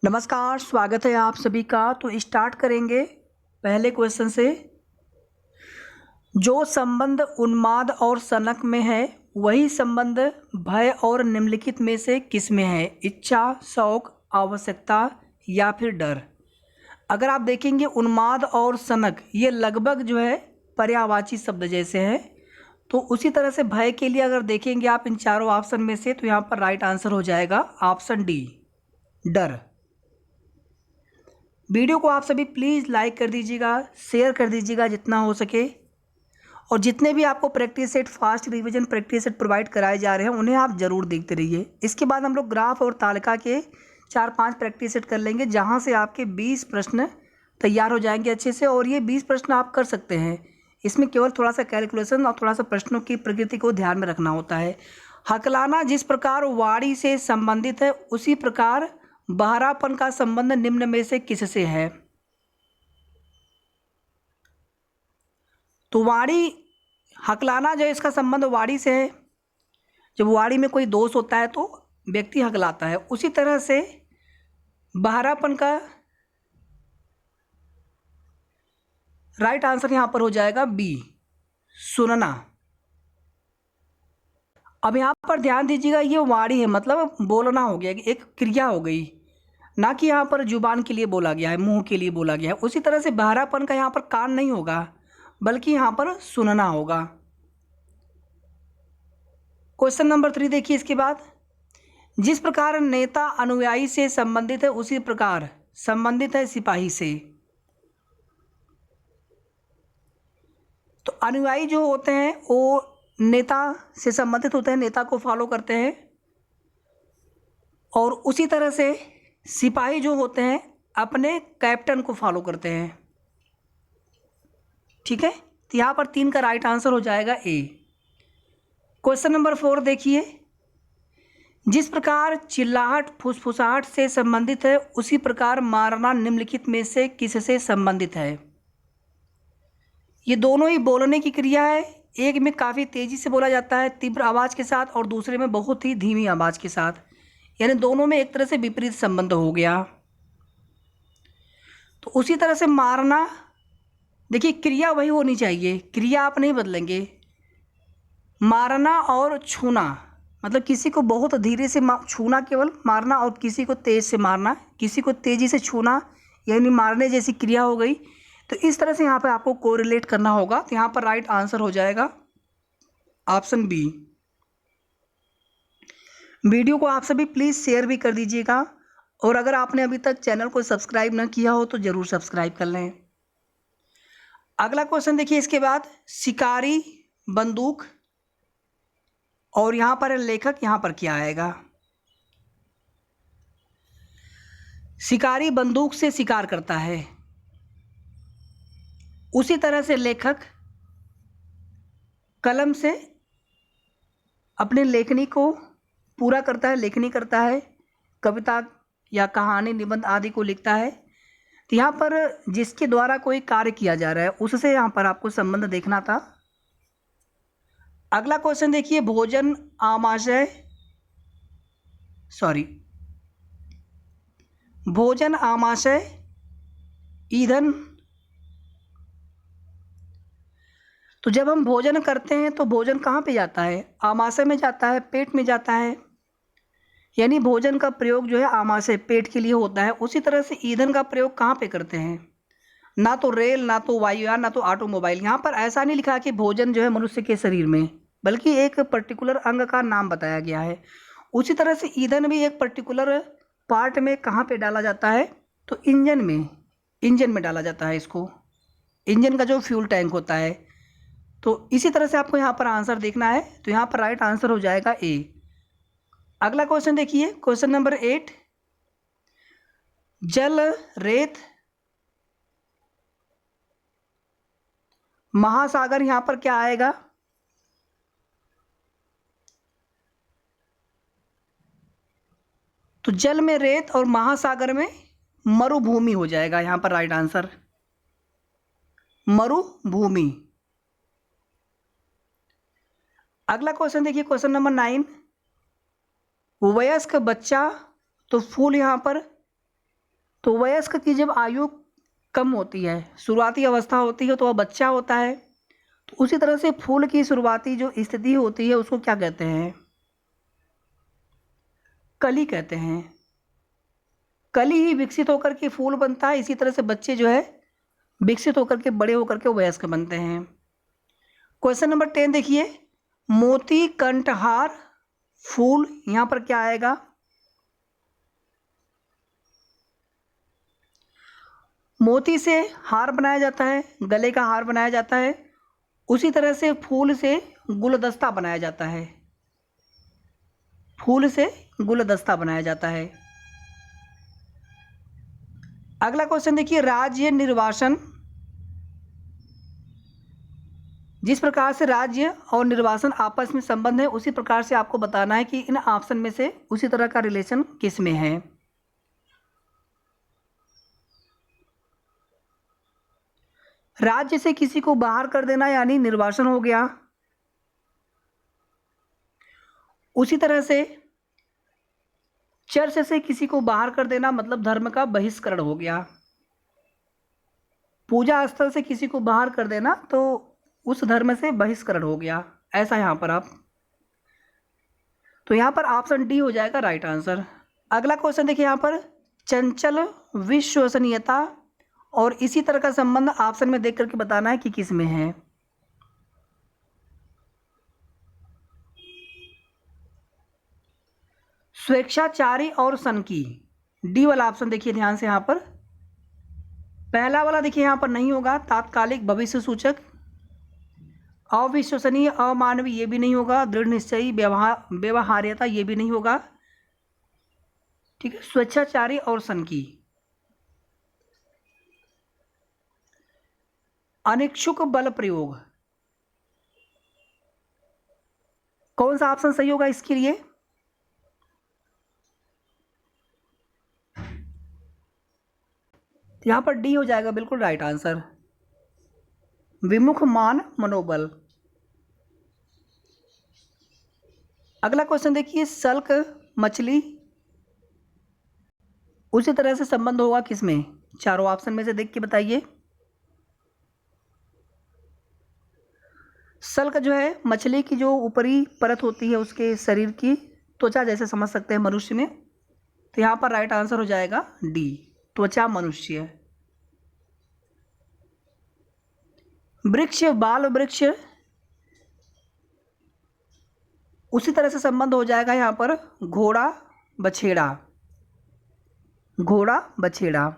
नमस्कार, स्वागत है आप सभी का। तो स्टार्ट करेंगे पहले क्वेश्चन से। जो संबंध उन्माद और सनक में है वही संबंध भय और निम्नलिखित में से किस में है? इच्छा, शौक, आवश्यकता या फिर डर। अगर आप देखेंगे उन्माद और सनक ये लगभग जो है पर्यायवाची शब्द जैसे हैं। तो उसी तरह से भय के लिए अगर देखेंगे आप इन चारों ऑप्शन में से, तो यहाँ पर राइट आंसर हो जाएगा ऑप्शन डी, डर। वीडियो को आप सभी प्लीज़ लाइक कर दीजिएगा, शेयर कर दीजिएगा जितना हो सके। और जितने भी आपको practice set, fast revision practice set provide कराए जा रहे हैं उन्हें आप ज़रूर देखते रहिए। इसके बाद हम लोग ग्राफ और तालिका के 4-5 प्रैक्टिस सेट कर लेंगे, जहां से आपके 20 प्रश्न तैयार हो जाएंगे अच्छे से। और ये 20 प्रश्न आप कर सकते हैं। इसमें केवल थोड़ा सा कैलकुलेशन और थोड़ा सा प्रश्नों की प्रकृति को ध्यान में रखना होता है। हकलाना जिस प्रकार वाणी से संबंधित है उसी प्रकार बहरापन का संबंध निम्न में से किससे है? तो वाणी, हकलाना जो है इसका संबंध वाणी से है। जब वाणी में कोई दोष होता है तो व्यक्ति हकलाता है। उसी तरह से बहरापन का राइट आंसर यहां पर हो जाएगा बी, सुनना। अब यहाँ पर ध्यान दीजिएगा, ये वाणी है मतलब बोलना हो गया, एक क्रिया हो गई, ना कि यहाँ पर जुबान के लिए बोला गया है, मुंह के लिए बोला गया है। उसी तरह से बहरापन का यहाँ पर कान नहीं होगा बल्कि यहाँ पर सुनना होगा। क्वेश्चन नंबर 3 देखिए इसके बाद। जिस प्रकार नेता अनुयायी से संबंधित है उसी प्रकार संबंधित है सिपाही से। तो अनुयायी जो होते हैं वो नेता से संबंधित होते हैं, नेता को फॉलो करते हैं। और उसी तरह से सिपाही जो होते हैं अपने कैप्टन को फॉलो करते हैं। ठीक है, तो यहाँ पर 3 का राइट आंसर हो जाएगा ए। क्वेश्चन नंबर 4 देखिए। जिस प्रकार चिल्लाहट फुसफुसाहट से संबंधित है उसी प्रकार मारना निम्नलिखित में से किससे संबंधित है? ये दोनों ही बोलने की क्रिया है। एक में काफ़ी तेज़ी से बोला जाता है तीव्र आवाज़ के साथ, और दूसरे में बहुत ही धीमी आवाज़ के साथ। यानी दोनों में एक तरह से विपरीत संबंध हो गया। तो उसी तरह से मारना, देखिए क्रिया वही होनी चाहिए, क्रिया आप नहीं बदलेंगे। मारना और छूना मतलब किसी को बहुत धीरे से छूना केवल मारना, और किसी को तेज़ से मारना, किसी को तेज़ी से छूना, यानी मारने जैसी क्रिया हो गई। तो इस तरह से यहाँ पर आपको कोरिलेट करना होगा। तो यहाँ पर राइट आंसर हो जाएगा ऑप्शन बी। वीडियो को आप सभी प्लीज़ शेयर भी कर दीजिएगा, और अगर आपने अभी तक चैनल को सब्सक्राइब न किया हो तो ज़रूर सब्सक्राइब कर लें। अगला क्वेश्चन देखिए इसके बाद। शिकारी, बंदूक, और यहाँ पर लेखक, यहाँ पर क्या आएगा? शिकारी बंदूक से शिकार करता है, उसी तरह से लेखक कलम से अपने लेखनी को पूरा करता है, लेखनी करता है, कविता या कहानी, निबंध आदि को लिखता है। तो यहाँ पर जिसके द्वारा कोई कार्य किया जा रहा है उससे यहाँ पर आपको संबंध देखना था। अगला क्वेश्चन देखिए। भोजन आमाशय, भोजन आमाशय ईंधन। तो जब हम भोजन करते हैं तो भोजन कहाँ पे जाता है? आमाशय में जाता है, पेट में जाता है। यानी भोजन का प्रयोग जो है आमाशय, पेट के लिए होता है। उसी तरह से ईंधन का प्रयोग कहाँ पे करते हैं? ना तो रेल, ना तो वायुयान, ना तो ऑटोमोबाइल। यहाँ पर ऐसा नहीं लिखा कि भोजन जो है मनुष्य के शरीर में, बल्कि एक पर्टिकुलर अंग का नाम बताया गया है। उसी तरह से ईंधन भी एक पर्टिकुलर पार्ट में कहाँ पे डाला जाता है? तो इंजन में, इंजन में डाला जाता है इसको, इंजन का जो फ्यूल टैंक होता है। तो इसी तरह से आपको यहाँ पर आंसर देखना है। तो यहाँ पर राइट आंसर हो जाएगा ए। अगला क्वेश्चन देखिए, क्वेश्चन नंबर 8। जल, रेत, महासागर, यहाँ पर क्या आएगा? तो जल में रेत और महासागर में मरुभूमि हो जाएगा यहाँ पर राइट आंसर, मरुभूमि। अगला क्वेश्चन देखिए, क्वेश्चन नंबर 9। वयस्क बच्चा, तो फूल यहाँ पर तो वयस्क की जब आयु कम होती है, शुरुआती अवस्था होती है, तो वह बच्चा होता है। तो उसी तरह से फूल की शुरुआती जो स्थिति होती है उसको क्या कहते हैं? कली कहते हैं। कली ही विकसित होकर के फूल बनता है, इसी तरह से बच्चे जो है विकसित होकर के बड़े होकर के वयस्क बनते हैं। क्वेश्चन नंबर 10 देखिए, मोती कंठहार फूल, यहां पर क्या आएगा? मोती से हार बनाया जाता है, गले का हार बनाया जाता है, उसी तरह से फूल से गुलदस्ता बनाया जाता है। फूल से गुलदस्ता बनाया जाता है। अगला क्वेश्चन देखिए, राज्य निर्वासन, जिस प्रकार से राज्य और निर्वासन आपस में संबंध है उसी प्रकार से आपको बताना है कि इन ऑप्शन में से उसी तरह का रिलेशन किस में है। राज्य से किसी को बाहर कर देना यानी निर्वासन हो गया। उसी तरह से चर्च से किसी को बाहर कर देना मतलब धर्म का बहिष्करण हो गया। पूजा स्थल से किसी को बाहर कर देना तो उस धर्म से बहिष्करण हो गया। ऐसा यहां पर आप, तो यहां पर ऑप्शन डी हो जाएगा राइट आंसर। अगला क्वेश्चन देखिए, यहां पर चंचल विश्वसनीयता और इसी तरह का संबंध ऑप्शन में देख करके बताना है कि किस में है। स्वेच्छाचारी और सनकी, डी वाला ऑप्शन देखिए ध्यान से। यहां पर पहला वाला देखिए यहां पर नहीं होगा, तात्कालिक भविष्य सूचक। अविश्वसनीय अमानवीय ये भी नहीं होगा। दृढ़ निश्चयी व्यवहार्यता ये भी नहीं होगा। ठीक है, स्वेच्छाचारी और सनकी। अनिच्छुक बल प्रयोग, कौन सा ऑप्शन सही होगा इसके लिए? यहां पर डी हो जाएगा बिल्कुल राइट आंसर। विमुख मान मनोबल। अगला क्वेश्चन देखिए, सल्क मछली, उसी तरह से संबंध होगा किसमें? चारों ऑप्शन में से देख के बताइए। सल्क जो है मछली की जो ऊपरी परत होती है उसके शरीर की त्वचा जैसे समझ सकते हैं मनुष्य में, तो यहां पर राइट आंसर हो जाएगा डी, त्वचा मनुष्य। वृक्ष बाल वृक्ष, उसी तरह से संबंध हो जाएगा यहां पर घोड़ा बछेड़ा। घोड़ा बछेड़ा,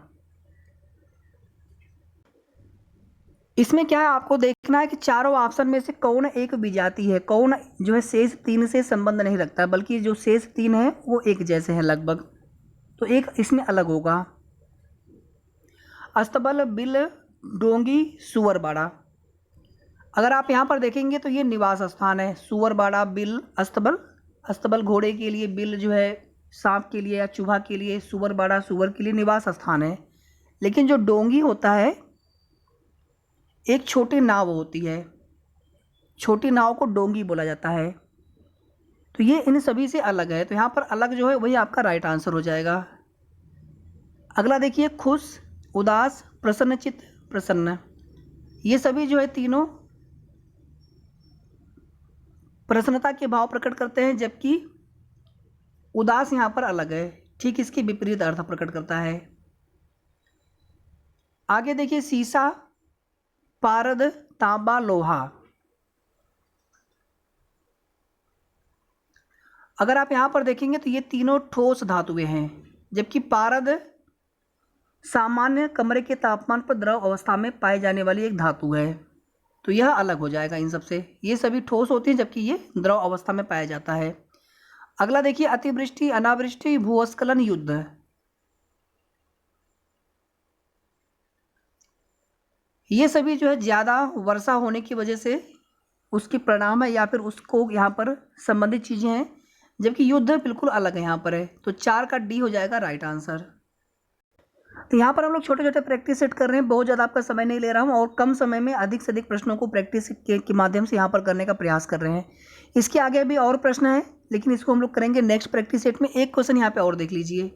इसमें क्या है आपको देखना है कि चारों ऑप्शन में से कौन एक विजाति है, कौन जो है शेष तीन से संबंध नहीं रखता, बल्कि जो शेष तीन है वो एक जैसे हैं लगभग, तो एक इसमें अलग होगा। अस्तबल बिल डोंगी सुअरबाड़ा, अगर आप यहाँ पर देखेंगे तो ये निवास स्थान है। सुअरबाड़ा बिल अस्तबल, अस्तबल घोड़े के लिए, बिल जो है सांप के लिए या चूहा के लिए, सुअरबाड़ा सुअर के लिए निवास स्थान है। लेकिन जो डोंगी होता है एक छोटी नाव होती है, छोटी नाव को डोंगी बोला जाता है, तो ये इन सभी से अलग है, तो यहाँ पर अलग जो है वही आपका राइट आंसर हो जाएगा। अगला देखिए, खुश उदास प्रसन्नचित्त प्रसन्न, ये सभी जो है तीनों प्रसन्नता के भाव प्रकट करते हैं, जबकि उदास यहाँ पर अलग है, ठीक इसके विपरीत अर्थ प्रकट करता है। आगे देखिए, सीसा पारद तांबा लोहा, अगर आप यहां पर देखेंगे तो ये तीनों ठोस धातुएं हैं, जबकि पारद सामान्य कमरे के तापमान पर द्रव अवस्था में पाई जाने वाली एक धातु है, तो यह अलग हो जाएगा इन सबसे। ये सभी ठोस होती हैं जबकि ये द्रव अवस्था में पाया जाता है। अगला देखिए, अतिवृष्टि अनावृष्टि भूस्खलन युद्ध, ये सभी जो है ज़्यादा वर्षा होने की वजह से उसकी परिणाम है या फिर उसको यहाँ पर संबंधित चीज़ें हैं, जबकि युद्ध बिल्कुल अलग है यहाँ पर है, तो 4 का डी हो जाएगा राइट आंसर। तो यहाँ पर हम लोग छोटे छोटे प्रैक्टिस सेट कर रहे हैं, बहुत ज़्यादा आपका समय नहीं ले रहा हूँ और कम समय में अधिक से अधिक प्रश्नों को प्रैक्टिस के माध्यम से यहाँ पर करने का प्रयास कर रहे हैं। इसके आगे भी और प्रश्न है, लेकिन इसको हम लोग करेंगे नेक्स्ट प्रैक्टिस सेट में। एक क्वेश्चन यहाँ पे और देख लीजिए,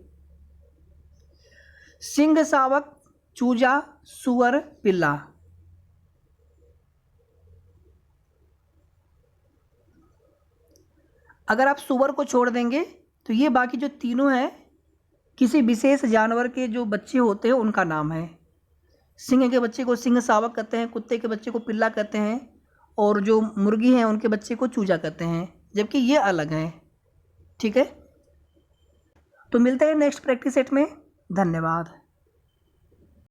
सिंह, शावक, चूजा, सुअर, पिल्ला। अगर आप सुअर को छोड़ देंगे तो ये बाकी जो तीनों हैं किसी विशेष जानवर के जो बच्चे होते हैं उनका नाम है। सिंह के बच्चे को सिंह शावक कहते हैं, कुत्ते के बच्चे को पिल्ला कहते हैं, और जो मुर्गी हैं उनके बच्चे को चूजा कहते हैं, जबकि ये अलग हैं। ठीक है, तो मिलते हैं नेक्स्ट प्रैक्टिस सेट में। धन्यवाद।